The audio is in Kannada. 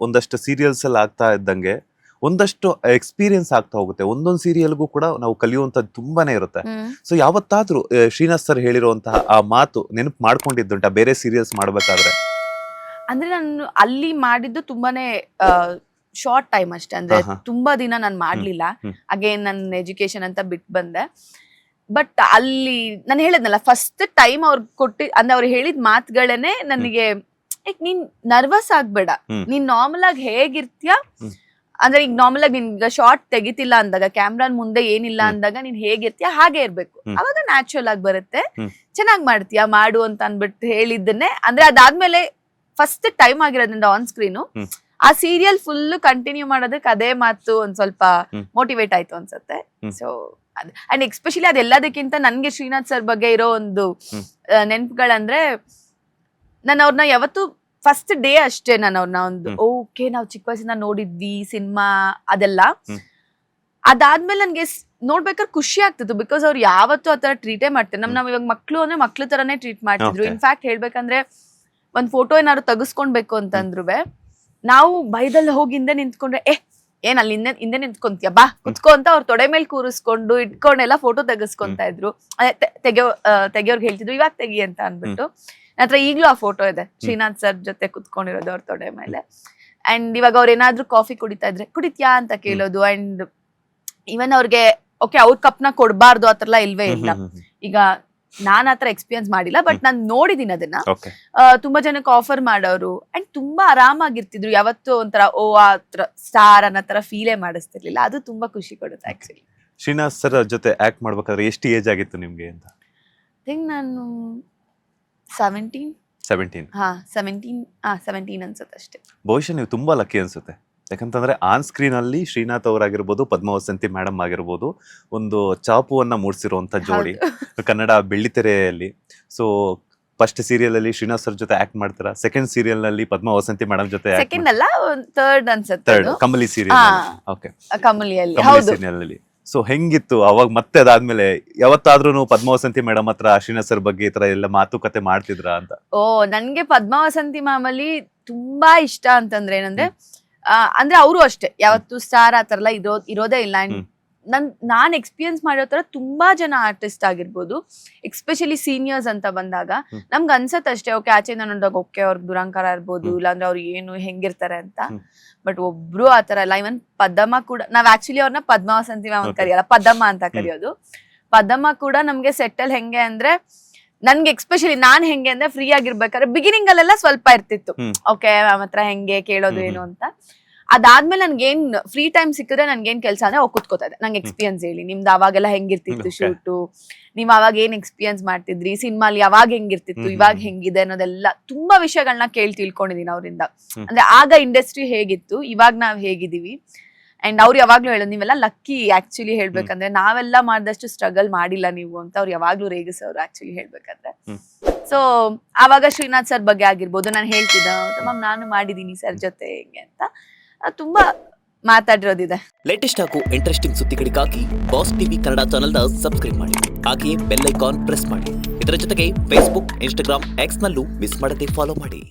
ಒಂದಷ್ಟು ಸೀರಿಯಲ್ಸ್ ಅಲ್ಲಿ ಆಗ್ತಾ ಇದ್ದಂಗೆ ಒಂದಷ್ಟು ಎಕ್ಸ್ಪೀರಿಯನ್ಸ್ ಆಗ್ತಾ ಹೋಗುತ್ತೆ. ಒಂದೊಂದು ಸೀರಿಯಲ್ಗೂ ಕೂಡ ನಾವು ಕಲಿಯುವಂತದ್ದು ತುಂಬಾನೇ ಇರುತ್ತೆ. ಸೊ ಯಾವತ್ತಾದ್ರೂ ಶ್ರೀನಾಥ್ ಸರ್ ಹೇಳಿರುವಂತಹ ಆ ಮಾತು ನೆನಪು ಮಾಡ್ಕೊಂಡಿದ್ದುಂಟ ಬೇರೆ ಸೀರಿಯಲ್ಸ್ ಮಾಡ್ಬೇಕಾದ್ರೆ? ಅಂದ್ರೆ ನಾನು ಅಲ್ಲಿ ಮಾಡಿದ್ದು ತುಂಬಾನೇ ಶಾರ್ಟ್ ಟೈಮ್ ಅಷ್ಟೇ, ಅಂದ್ರೆ ತುಂಬಾ ದಿನ ನಾನು ಮಾಡ್ಲಿಲ್ಲ. ಅಗೇನ್ ನನ್ನ ಎಜುಕೇಶನ್ ಅಂತ ಬಿಟ್ಟು ಬಂದೆ. ಬಟ್ ಅಲ್ಲಿ ನಾನು ಹೇಳದ್ನಲ್ಲ, ಫಸ್ಟ್ ಟೈಮ್ ಅವ್ರು ಅಂದ್ರೆ ಅವ್ರು ಹೇಳಿದ ಮಾತುಗಳನ್ನೇ ನನಗೆ, ನೀನ್ ನರ್ವಸ್ ಆಗ್ಬೇಡ, ನೀನ್ ನಾರ್ಮಲ್ ಆಗಿ ಹೇಗಿರ್ತೀಯ, ಅಂದ್ರೆ ಈಗ ನಾರ್ಮಲ್ ಆಗಿ ನಿನ್ಗ ಶಾರ್ಟ್ ತೆಗಿತಿಲ್ಲ ಅಂದಾಗ, ಕ್ಯಾಮ್ರಾನ್ ಮುಂದೆ ಏನಿಲ್ಲ ಅಂದಾಗ ನೀನ್ ಹೇಗಿರ್ತೀಯ ಹಾಗೆ ಇರ್ಬೇಕು, ಅವಾಗ ನ್ಯಾಚುರಲ್ ಆಗಿ ಬರುತ್ತೆ, ಚೆನ್ನಾಗ್ ಮಾಡ್ತೀಯ ಮಾಡು ಅಂತ ಅನ್ಬಿಟ್ಟು ಹೇಳಿದ್ದನ್ನೇ. ಅಂದ್ರೆ ಅದಾದ್ಮೇಲೆ ಫಸ್ಟ್ ಟೈಮ್ ಆಗಿರೋದ್ರಿಂದ ಆನ್ ಸ್ಕ್ರೀನು ಆ ಸೀರಿಯಲ್ ಫುಲ್ ಕಂಟಿನ್ಯೂ ಮಾಡೋದಕ್ಕೆ ಅದೇ ಮಾತು ಒಂದ್ ಸ್ವಲ್ಪ ಮೋಟಿವೇಟ್ ಆಯ್ತು ಅನ್ಸುತ್ತೆ. ಸೊ ಅಂಡ್ ಎಕ್ಸ್ಪೆಷಲಿ ಅದೆಲ್ಲದಕ್ಕಿಂತ ನನ್ಗೆ ಶ್ರೀನಾಥ್ ಸರ್ ಬಗ್ಗೆ ಇರೋ ಒಂದು ನೆನಪುಗಳಂದ್ರೆ, ನಾನು ಅವ್ರನ್ನ ಯಾವತ್ತು ಫಸ್ಟ್ ಡೇ ಅಷ್ಟೇ ನಾನು ಅವ್ರನ್ನ ಒಂದು ಓಕೆ ನಾವು ಚಿಕ್ಕ ವಯಸ್ಸಿಂದ ನೋಡಿದ್ವಿ ಸಿನಿಮಾ ಅದೆಲ್ಲ, ಅದಾದ್ಮೇಲೆ ನನ್ಗೆ ನೋಡ್ಬೇಕಾದ್ರೆ ಖುಷಿ ಆಗ್ತಿತ್ತು. ಬಿಕಾಸ್ ಅವ್ರು ಯಾವತ್ತೂ ಆತರ ಟ್ರೀಟೇ ಮಾಡ್ತಾರೆ. ನಾವ್ ಇವಾಗ ಮಕ್ಳು ಅಂದ್ರೆ ಮಕ್ಳು ತರಾನೇ ಟ್ರೀಟ್ ಮಾಡ್ತಿದ್ರು. ಇನ್ಫ್ಯಾಕ್ಟ್ ಹೇಳ್ಬೇಕಂದ್ರೆ ಒಂದ್ ಫೋಟೋ ಏನಾದ್ರು ತೆಗಿಸ್ಕೊಳ್ಬೇಕು ಅಂತಂದ್ರು ನಾವು ಭಯದಲ್ಲಿ ಹೋಗಿ ಹಿಂದೆ ನಿಂತ್ಕೊಂಡ್ರೆ ಏನ್ ಅಲ್ಲಿ ಹಿಂದೆ ನಿಂತ್ಕೊಂತೀಯ ಬಾ ಕುತ್ಕೋ ಅಂತ ಅವ್ರ ತೊಡೆ ಮೇಲೆ ಕೂರಿಸ್ಕೊಂಡು ಇಟ್ಕೊಂಡೆಲ್ಲ ಫೋಟೋ ತೆಗಿಸ್ಕೊಂತ ಇದ್ರು. ತೆಗಿಯೋರ್ಗೆ ಹೇಳ್ತಿದ್ರು ಇವಾಗ ತೆಗಿ ಅಂತ ಅನ್ಬಿಟ್ಟು. ನನ್ನತ್ರ ಈಗ್ಲೂ ಆ ಫೋಟೋ ಇದೆ, ಶ್ರೀನಾಥ್ ಸರ್ ಜೊತೆ ಕುತ್ಕೊಂಡಿರೋದು ಅವ್ರ ತೊಡೆ ಮೇಲೆ. ಅಂಡ್ ಇವಾಗ ಅವ್ರ ಏನಾದ್ರು ಕಾಫಿ ಕುಡಿತಾ ಇದ್ರೆ ಕುಡಿತ್ಯಾ ಅಂತ ಕೇಳೋದು. ಅಂಡ್ ಇವನ್ ಅವ್ರಿಗೆ ಓಕೆ ಅವ್ರ ಕಪ್ನ ಕೊಡ್ಬಾರ್ದು ಆತರ ಇಲ್ವೇ ಇಲ್ಲ. ಈಗ ನಾನ್ ಆತರ ಎಕ್ಸ್ಪೀರಿಯನ್ಸ್ ಮಾಡಿಲ್ಲ, ಬಟ್ ನಾನ್ ನೋಡಿದೀನಿ ಅದನ್ನ. ತುಂಬಾ ಜನಕ್ಕೆ ಆಫರ್ ಮಾಡೋರು ಅಂಡ್ ತುಂಬಾ ಆರಾಮಾಗಿರ್ತಿದ್ರು. ಯಾವತ್ತು ಒಂಥರ ಆತರ ಸ್ಟಾರ್ ಅನ್ನೋ ತರ ಫೀಲೇ ಮಾಡಿಸ್ತಿರ್ಲಿಲ್ಲ. ಅದು ತುಂಬಾ ಖುಷಿ ಕೊಡುತ್ತೆ ಆಕ್ಚುಲಿ. ಶ್ರೀನಾಥ್ ಸರ್ ಜೊತೆ ಆಕ್ಟ್ ಮಾಡ್ಬೇಕಾದ್ರೆ ಎಷ್ಟು ಏಜ್ ಆಗಿತ್ತು ನಿಮ್ಗೆ ಅಂತ? ಥಿಂಕ್ ನಾನು 17 ಅನ್ಸುತ್ತೆ ಅಷ್ಟೇ. ಬಹುಶಃ ನೀವು ತುಂಬಾ ಲಕ್ಕಿ ಅನ್ಸುತ್ತೆ. ಯಾಕಂತಂದ್ರೆ ಆನ್ ಸ್ಕ್ರೀನ್ ಅಲ್ಲಿ ಶ್ರೀನಾಥ್ ಅವರಾಗಿರ್ಬೋದು, ಪದ್ಮಾವಸಂತಿ ಮೇಡಮ್ ಆಗಿರ್ಬೋದು, ಒಂದು ಚಾಪುವನ್ನ ಮೂಡಿಸಿರುವಂತ ಜೋಡಿ ಕನ್ನಡ ಬೆಳ್ಳಿತೆರೆಯಲ್ಲಿ. ಸೊ ಫಸ್ಟ್ ಸೀರಿಯಲ್ ಅಲ್ಲಿ ಶ್ರೀನಾಥ್ ಸರ್ ಜೊತೆ ಆಕ್ಟ್ ಮಾಡ್ತಾರ, ಸೆಕೆಂಡ್ ಸೀರಿಯಲ್ ನಲ್ಲಿ ಪದ್ಮಾವಸಂತಿ ಮೇಡಮ್ ಜೊತೆ, ಸೆಕೆಂಡ್ ಅಲ್ಲ ಥರ್ಡ್ ಅನ್ಸುತ್ತೆ, ಥರ್ಡ್ ಕಮಲಿ ಸೀರಿಯಲ್. ಓಕೆ, ಕಮಲಿಯಲ್ಲಿ ಸೀರಿಯಲ್ ಅಲ್ಲಿ. ಸೊ ಹೆಂಗಿತ್ತು ಅವಾಗ? ಮತ್ತೆ ಅದಾದ್ಮೇಲೆ ಯಾವತ್ತಾದ್ರೂ ಪದ್ಮಾವಸಂತಿ ಮೇಡಮ್ ಹತ್ರ ಶ್ರೀನಾಥ್ ಸರ್ ಬಗ್ಗೆ ಈ ತರ ಎಲ್ಲ ಮಾತುಕತೆ ಮಾಡ್ತಿದ್ರ ಅಂತ? ನನ್ಗೆ ಪದ್ಮಾವಸಂತಿ ಮ್ಯಾಮಲ್ಲಿ ತುಂಬಾ ಇಷ್ಟ ಅಂತಂದ್ರೆ ಏನಂದ್ರೆ, ಅಂದ್ರೆ ಅವರು ಅಷ್ಟೇ ಯಾವತ್ತು ಸ್ಟಾರ್ ಆತರ ಎಲ್ಲ ಇರೋದೇ ಇಲ್ಲ. ನಾನ್ ಎಕ್ಸ್ಪೀರಿಯನ್ಸ್ ಮಾಡಿರೋ ತರ ತುಂಬಾ ಜನ ಆರ್ಟಿಸ್ಟ್ ಆಗಿರ್ಬೋದು, ಎಕ್ಸ್ಪೆಷಲಿ ಸೀನಿಯರ್ಸ್ ಅಂತ ಬಂದಾಗ ನಮ್ಗೆ ಅನ್ಸತ್ ಅಷ್ಟೇ, ಓಕೆ ಆಚೆಯಿಂದ ನೋಡಿದಾಗ ಓಕೆ ಅವ್ರ ದುರಂಕಾರ ಇರ್ಬೋದು, ಇಲ್ಲಾಂದ್ರೆ ಅವ್ರು ಏನು ಹೆಂಗಿರ್ತಾರೆ ಅಂತ. ಬಟ್ ಒಬ್ರು ಆತರ ಇಲ್ಲ. ಇವನ್ ಪದ್ದಮ್ಮ ಕೂಡ, ನಾವ್ ಆಕ್ಚುಲಿ ಅವ್ರನ್ನ ಪದ್ಮಾವಸಂತಿ ಮ್ಯಾಮ್ ಅಂತ ಕರಿಯಲ್ಲ, ಪದ್ದಮ್ಮ ಅಂತ ಕರಿಯೋದು. ಪದ್ದಮ್ಮ ಕೂಡ ನಮ್ಗೆ ಸೆಟ್ಟಲ್ ಹೆಂಗೆ ಅಂದ್ರೆ, ನನ್ಗೆ ಎಕ್ಸ್ಪೆಷಲಿ ನಾನ್ ಹೆಂಗೆ ಅಂದ್ರೆ ಫ್ರೀ ಆಗಿರ್ಬೇಕಾದ್ರೆ ಬಿಗಿನಿಂಗ್ ಅಲ್ಲೆಲ್ಲ ಸ್ವಲ್ಪ ಇರ್ತಿತ್ತು, ಓಕೆ ಮ್ಯಾಮ್ ಹತ್ರ ಹೆಂಗೆ ಕೇಳೋದು ಏನು ಅಂತ. ಅದಾದ್ಮೇಲೆ ನನ್ಗೇನ್ ಫ್ರೀ ಟೈಮ್ ಸಿಕ್ಕಿದ್ರೆ ನನ್ಗೇನ್ ಕೆಲಸ ಅಂದ್ರೆ ಕುತ್ಕೋತಾ ಇದೆ, ನಂಗೆ ಎಕ್ಸ್ಪೀರಿಯನ್ಸ್ ಹೇಳಿ, ನಿಮ್ದು ಅವಾಗೆಲ್ಲ ಹೆಂಗಿರ್ತಿತ್ತು ಶೂಟು, ನೀವ್ ಅವಾಗ ಏನ್ ಎಕ್ಸ್ಪೀರಿಯನ್ಸ್ ಮಾಡ್ತಿದ್ರಿ, ಸಿನಿಮಾಲಿ ಯಾವಾಗ ಹೆಂಗಿರ್ತಿತ್ತು, ಇವಾಗ ಹೆಂಗಿದೆ ಅನ್ನೋದೆಲ್ಲ ತುಂಬಾ ವಿಷಯಗಳನ್ನ ತಿಳ್ಕೊಂಡಿದೀನಿ ಅವರಿಂದ. ಅಂದ್ರೆ ಆಗ ಇಂಡಸ್ಟ್ರಿ ಹೇಗಿತ್ತು, ಇವಾಗ ನಾವ್ ಹೇಗಿದೀವಿ. ಅಂಡ್ ಅವ್ರು ಯಾವಾಗ್ಲೂ ಹೇಳೋದು, ನೀವೆಲ್ಲ ಲಕ್ಕಿ ಆಕ್ಚುಲಿ ಹೇಳ್ಬೇಕಂದ್ರೆ, ನಾವೆಲ್ಲ ಮಾಡಿದಷ್ಟು ಸ್ಟ್ರಗಲ್ ಮಾಡಿಲ್ಲ ನೀವು ಅಂತ ಅವ್ರು ಯಾವಾಗ್ಲೂ ರೇಗಿಸೋರು ಆಕ್ಚುಲಿ ಹೇಳ್ಬೇಕಂದ್ರೆ. ಸೊ ಆವಾಗ ಶ್ರೀನಾಥ್ ಸರ್ ಬಗ್ಗೆ ಆಗಿರ್ಬೋದು ನಾನು ಹೇಳ್ತಿದ್ದ, ಮ್ಯಾಮ್ ನಾನು ಮಾಡಿದೀನಿ ಸರ್ ಜೊತೆ ಹೆಂಗೆ ಅಂತ ತುಂಬಾ ಮಾತಾಡಿರೋದಿದೆ. ಲೇಟೆಸ್ಟ್ ಹಾಗೂ ಇಂಟ್ರೆಸ್ಟಿಂಗ್ ಸುದ್ದಿಗಳಿಗಾಗಿ ಬಾಸ್ ಟಿವಿ ಕನ್ನಡ ಚಾನೆಲ್ನ ಸಬ್ಸ್ಕ್ರೈಬ್ ಮಾಡಿ, ಹಾಗೆಯೇ ಬೆಲ್ ಐಕಾನ್ ಪ್ರೆಸ್ ಮಾಡಿ. ಇದರ ಜೊತೆಗೆ ಫೇಸ್ಬುಕ್, ಇನ್ಸ್ಟಾಗ್ರಾಮ್, ಎಕ್ಸ್ ನಲ್ಲೂ ಮಿಸ್ ಮಾಡದೆ ಫಾಲೋ ಮಾಡಿ.